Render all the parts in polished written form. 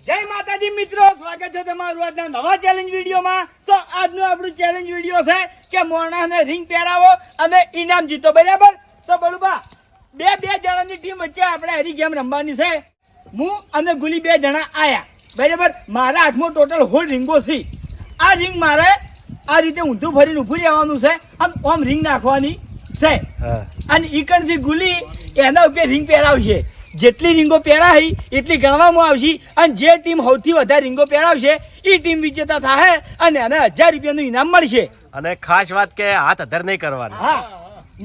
જય માતાજી મિત્રો, સ્વાગત છે તમારું આજના નવા ચેલેન્જ વિડીયોમાં. તો આજનું આપણું ચેલેન્જ વિડીયો છે કે મોણાને રિંગ પહેરાવો અને ઇનામ જીતો. બરાબર? તો બળુબા, બે જણાની ટીમ વચ્ચે આપણે હરી ગેમ રમવાની છે. હું અને ગુલી 2 જણા આયા. બરાબર? મારા હાથમાં ટોટલ 16 રીંગો છે. આ રિંગ મારે આ રીતે ઊંધું ફરીને ઊભું રહેવાનું છે અને ઓમ રિંગ નાખવાની છે. અને ઈકણથી ગુલી એના ઉપર રિંગ પહેરાવશે. જેટલી રીંગો પહેરાવી એટલી ગણવામાં આવશે અને જે ટીમ સૌથી વધારે રીંગો પહેરાવશે એ ટીમ વિજેતા થાય અને એને 1000 રૂપિયાનું ઇનામ મળશે. અને ખાસ વાત કે હાથ અધર નહીં કરવાના. હા,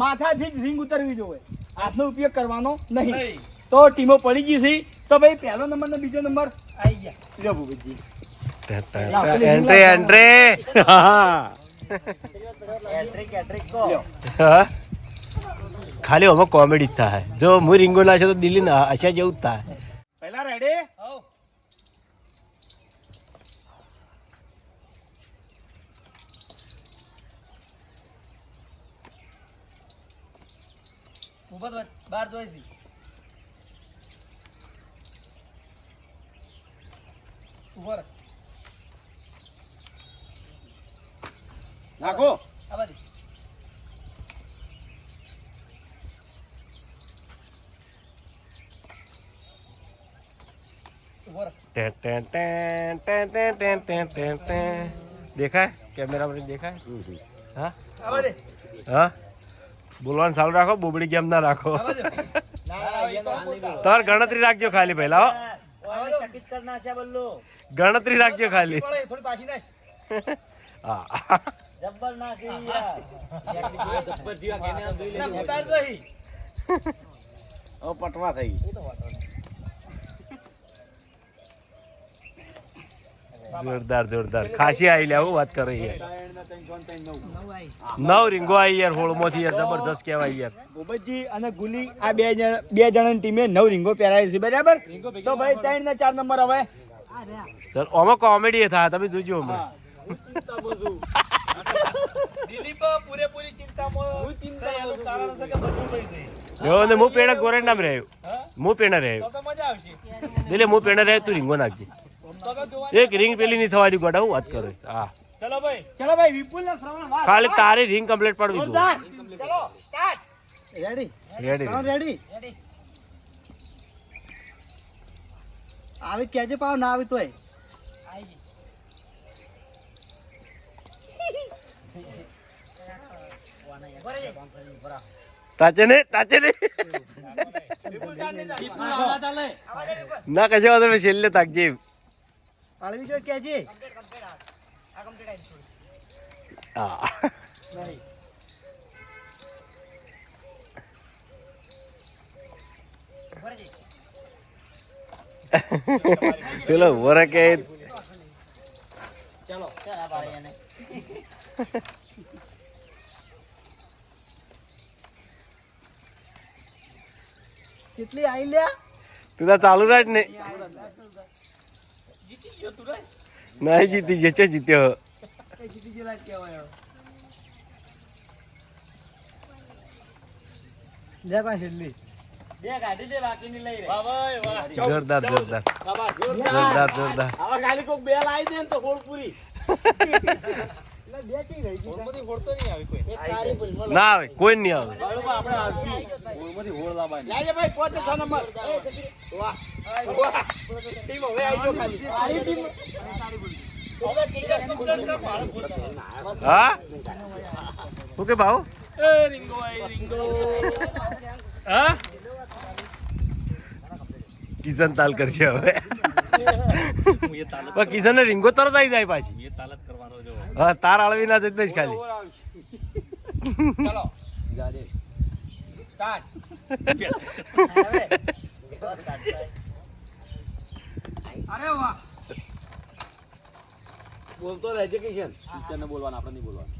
માથાથી જ રીંગ ઉતરવી જોઈએ, હાથનો ઉપયોગ કરવાનો નહીં. તો ટીમો પડી ગઈ છે. તો ભાઈ પહેલો નંબર ને બીજો નંબર આવી ગયા. લ્યો ભૂપતજી, ખાલી હવે કોમેડી જ થાય. જો હું રીંગો નાખ્યો તો દિલ્હી ના અચ્છા જેવું જ થાય. પહેલા રેડી? બાર જોઈશી. ઉપર નાખો. દેખાય કેમેરા પર દેખાય? હા હા, બોલવાનું ચાલુ રાખો, બોબડી કેમ ના રાખો. તાર ગણતરી રાખજો ખાલી પહેલા. ગણતરી રાખજો ખાલી. હા, પટવા થઈ. જોરદાર ખાસી આવી લે. હું વાત કરો યાર, 9 રીંગો આવી યાર. હોળમાંથી યાર જબરજસ્ત કહેવાય યાર. ભૂપતજી અને ગુલી આ બે જણાની ટીમે 9 રીંગો પહેરાવી છે. બરાબર? તો ભાઈ 3 ને 4 નંબર હવે સર આમાં કોમેડી થાય, તમે જોજો. હમણાં હું પેણા ગોરેડ નામ રહ્યો. હું પેણા રહ્યો દિલે. હું પેણા રહ્યો. તું રીંગો નાખજે. એક રીંગ પેલી નહીં થવાની ગોડા. હું વાત કરું. હા, ચલો ભાઈ વિપુલ ને શ્રવણ વાત. ખાલી તારી રીંગ કમ્પ્લીટ પડવી ચલો સ્ટાર્ટ. રેડી? આવી કેજે પાવ ના આવી તોય. તાચે ને ના કશા વાંધો છેલ્લે તાકજે. પાળવી જો કેજે. હા, પેલો વરા કે ચલો કેટલી આઈ લ્યા? તું તો ચાલુ રાખ ને. નહીં જીતી જશે. જીત્યો જોરદાર. ખાલી કોક બેલ આવી દે ને તો હોળ પૂરી. ના આવે, કોઈ નહીં આવે. હા, ઓકે ભાવ. હા, કિશન તાલ કરશે હવે. કિશન ને રીંગો તરત આવી જાય પાછી. હા, તાર આળવી ના જતી જ ખાલી. ચલો સ્ટાર્ટ. અરે વાહ, બોલતો રહેજે કિશન. કિશન ને બોલવાનું, આપણે નહીં બોલવાનું.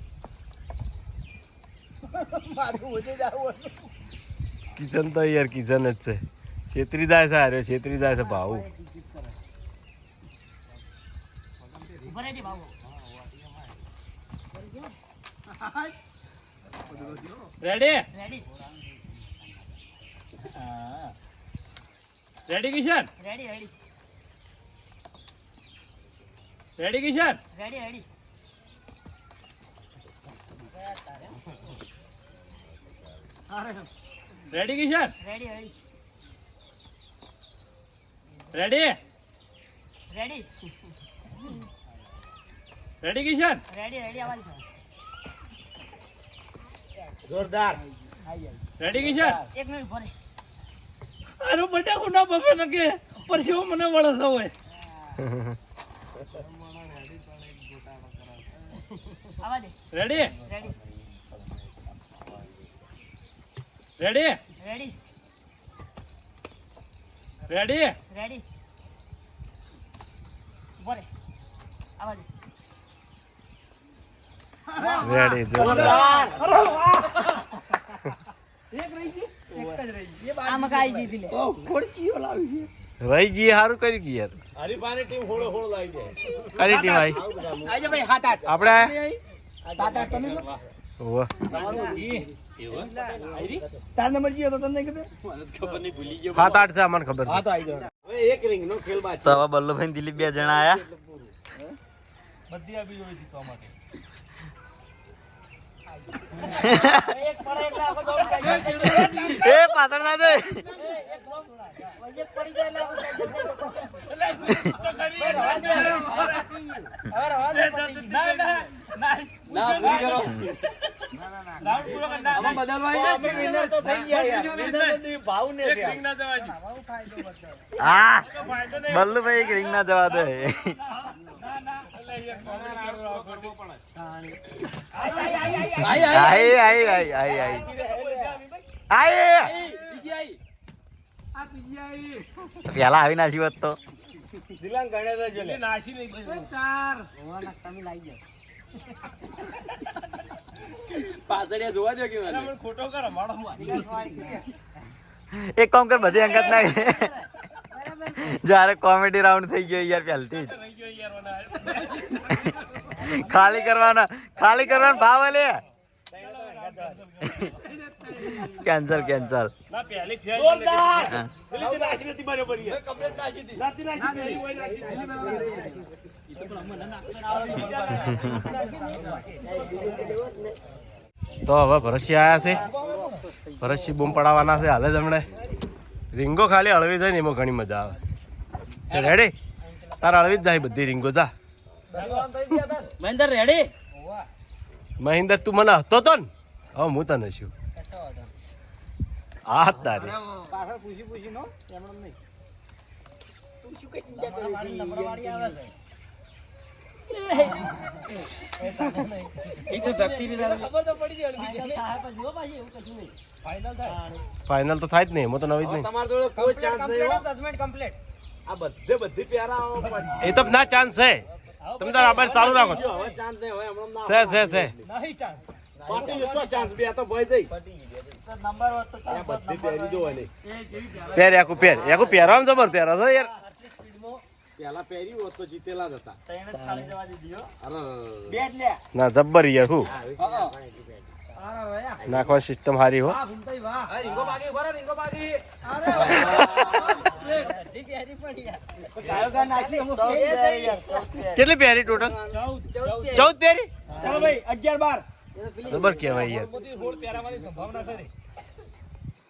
માથું ઉઠી જાવ. કિશન તો યાર કિશન જ છે. છેતરી જાય છે. અરે છેતરી જાય છે ભાવ. Ready? Ready Kishan? Ready. Ready Kishan ready રેડી રેડી કિશન રેડી રેડી રેડી રેડી રેડી કિશન રેડી રેડી આવાજ જોરદાર રેડી કિશન એક મિનિટ ભરે અરે બટાકુ ના બફે નકે પરસેવો મને વળસ હોય આવા દે રેડી રેડી રેડી રેડી રેડી રેડી ભરે આવા દે રેડી જોરદાર એક રહી છે એક જ રહી છે એ આ મકાઈ જીતી લે ખોડકીઓ લાવી છે ભાઈજી સારું કરી ગયું યાર હરીફાની ટીમ હોળો હોળો લાવી દે કઈ ટીમ આવી આજે ભાઈ 7-8 આપણે 7-8 તમે ઓહ તાર નંબર કયો હતો તમને કીધું 7-8 છે અમને ખબર છે. તો આવી જાવ હવે એક રિંગ નો ખેલ બાકી તો હવે બલ્લુભાઈ દિલીપ 2 જણા આયા બધી આપી જોઈ જીતવા માટે એક પડે એટલે આખો દોડ કાઢી એ પાછળ ના જોઈ વજે પડી જાય એટલે હા બલ્લુભાઈ એક રિંગ ના જવા દે આઈ આઈ આઈ આઈ આઈ આઈ પેલા આવી નાસી હોત તો દિલાંગ ગણ્યા તો જો નાસી નહીં 4 તમે લાવી જાવ પાછળ જોવા દો કે મને ખોટો કર મારો એક કામ કર બધી અંગત ના જ્યારે કોમેડી રાઉન્ડ થઈ ગયો યાર પહેલથી જ ખાલી કરવાનો ભાવ લે કેન્સલ કેન્સલ ના પહેલી ફેર જોરદાર હા. પેલી નાસી નથી બરોબર યાર કમ્પ્લીટ નાસી હતી નાસી નાસી હોય નાસી તો હવે ભરતસિંહ આયા છે ભરતસિંહ બૂમ પડાવવાના છે હાલે જ હમણે રીંગો ખાલી હળવી જાય ને એમાં ઘણી મજા આવે રેડી તારે હળવી જ જાય બધી રીંગો જા મહેન્દ્ર રેડી મહિન્દર તું મને હતો તો ને હવે હું તને છું આ તારી પાછળ પૂછી નો એમણે નહીં તું શું કઈ ચિંતા કરે છે નંબરવાળી આવે છે એ તો જતી રહી ખબર તો પડી જાય પછી હો પાછી એવું કશું નહીં ફાઇનલ થાય ફાઇનલ તો થાય જ નહીં એમાં તો નવી જ નહીં તમારા જોડે કોઈ ચાન્સ નહીં હો. જજમેન્ટ કમ્પ્લીટ આ બધી પ્યારા એ તો ના ચાન્સ છે તમે તાર આભાર ચાલુ રાખો જો હવે ચાન્સ નહીં હવે હમણાં ના છે નહીં ચાન્સ પાર્ટી જો ચાન્સ બે તો ભય જઈ નંબર હોત તો આ બધી પ્યારી જોવાની પેર એકુ પહેરવાનું જબર પહેરો છો યાર પેલા પહેરી હોત તો જીતેલા જ હતા ત્રણ જ ખાલી જવા દીધી હો અરે બેટ લે ના જબ્બર યાર હું હા અરે વાહ નાખવા સિસ્ટમ સારી હો વાહ ભૂમતાઈ વાહ રીંગો બાકી ખરા રીંગો બાકી અરે ઠીક યારી પડી યાર કાયો કા નાખી અમુક કેટલી પહેરી ટોટલ 14 પહેરી ચાલો ભાઈ 11 જબર કહેવાય યાર મોટી હોળ પહેરાવાની સંભાવના ખરી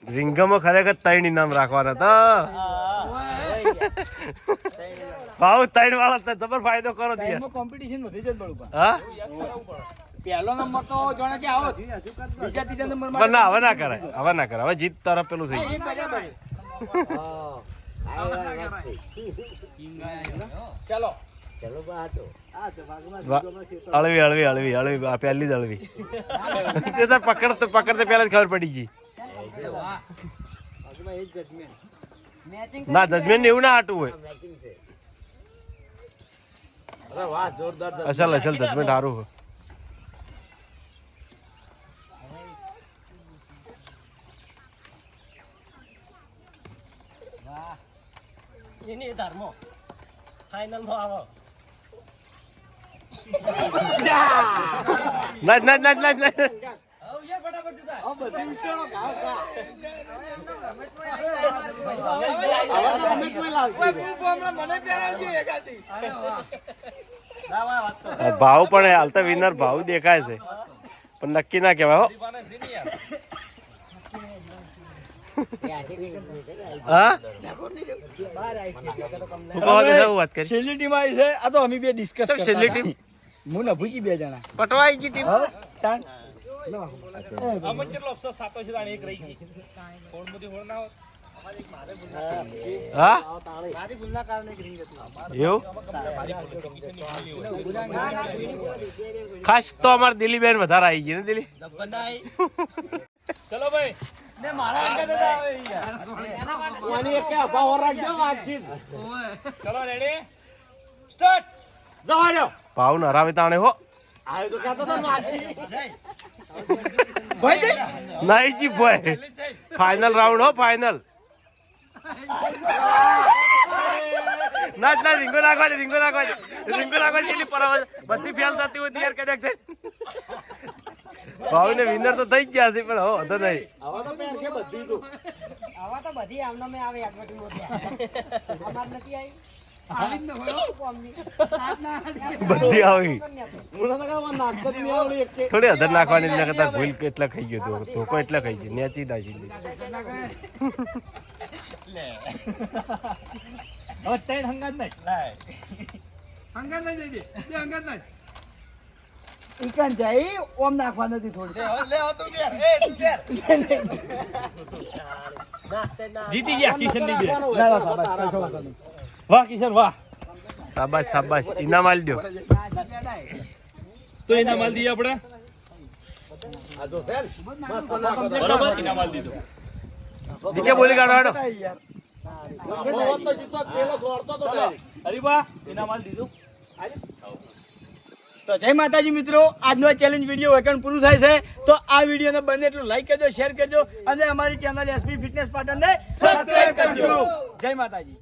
રીંગમાં ખરેખર 3 ઇનામ રાખવાના હતા ભાવ 3 વાળા તો જબર ફાયદો કરો યાર ટાઈમમાં કોમ્પિટિશન વધી જત બળુપા હા પહેલો નંબર તો જોણે કે આવો બીજા ત્રીજા નંબર પણ ના હવે ના કરાય હવે જીત તરફ પેલું થઈ ગયું ચાલો હળવી આ પહેલી જ હળવી તે તો પકડતે પહેલા જ ખબર પડી ગઈ ના જજમેન્ટ એવું ના હાટું હોય અરે વાહ જોરદાર અસલ જજમેન્ટ સારું હોય એની ધર્મો ફાઇનલ માં આવો ના આ બધી વિષયો ઘાવ ઘા. હવે તો રમેશભાઈ લાવશે. ભાવ પણ હાલ તો વિનર ભાવ દેખાય છે પણ નક્કી ના કહેવાય હો હા શું કહો છો? શું વાત કરી છેલ્લી ટીમ આવી છે આ તો અમે બે ડિસ્કસ કેમ છેલ્લી ટીમ હું ને ભૂકી બે જણા પટવાઈ ગઈ ટીમ હો તાણ હા મારી ભૂલના કારણે એક ring હતી. એવું ખાસ તો અમાર દિલીબેન વધારે આવી ગઈ ને દિલી ચલો ભાઈ ને મારા અંગત જ આવે યાર આની એક કે અભાવ રાખજો વાગશી જ. ચલો રેડી સ્ટાર્ટ જવા દ્યો. ભાવ ન હરાવે તાણે હો આ તો કહેતો હતો ને વાગશી. ભાઈ દે નહીં જી ભાઈ ફાઇનલ રાઉન્ડ હો ફાઇનલ ના ના રીંગો નાખવા દે રીંગો નાખવા દે રીંગો નાખવા દે એટલી પર બધી ફેલ થતી હોય યાર કદાચ થાય ભાવ ને વિનર તો થઈ જ ગયા છે પણ હો હતો નહીં હવે તો પેર છે બધી તું. આવા તો બધી આમને મેં આવે એડવર્ટાઈઝ અમાર નથી આવી બધી આવી મને તો કાંઈ નાખતો જ નહીં આવડી એક કે. થોડી અધર નાખવાની એટલે કદાચ ભૂલ એટલા ખાઈ ગયો તો ધોકો એટલા ખાઈ ગયો નેચી નાખી હવે ત્રણ હંગાત નહીં હંગાત નહીં જઈ દે હંગાત નહીં ઈકન જાય ઓમ નાખવા નથી થોડી જીતી ગયા કિશન ની બે વાહ કિશન વાહ શાબાશ શાબાશ ઇનામ આલી દો તો એના માલ દઈએ આપણે આ તો છે ને, મસ્ત નાખો તો. બરોબર એના માલ દીધો દીકે બોલી કાઢો હાડો બહુ તો જીતો જ પેલો સોળતો તો direct. હરીબા એના માલ દીધું તો જય માતાજી મિત્રો આજનો ચેલેન્જ વિડીયો વેકન પૂરું થાય છે તો આ વિડીયોને બને એટલું લાઈક કરજો શેર કરજો અને અમારી ચેનલ એસપી ફિટનેસ પાટણને સબસ્ક્રાઇબ કરજો જય માતાજી.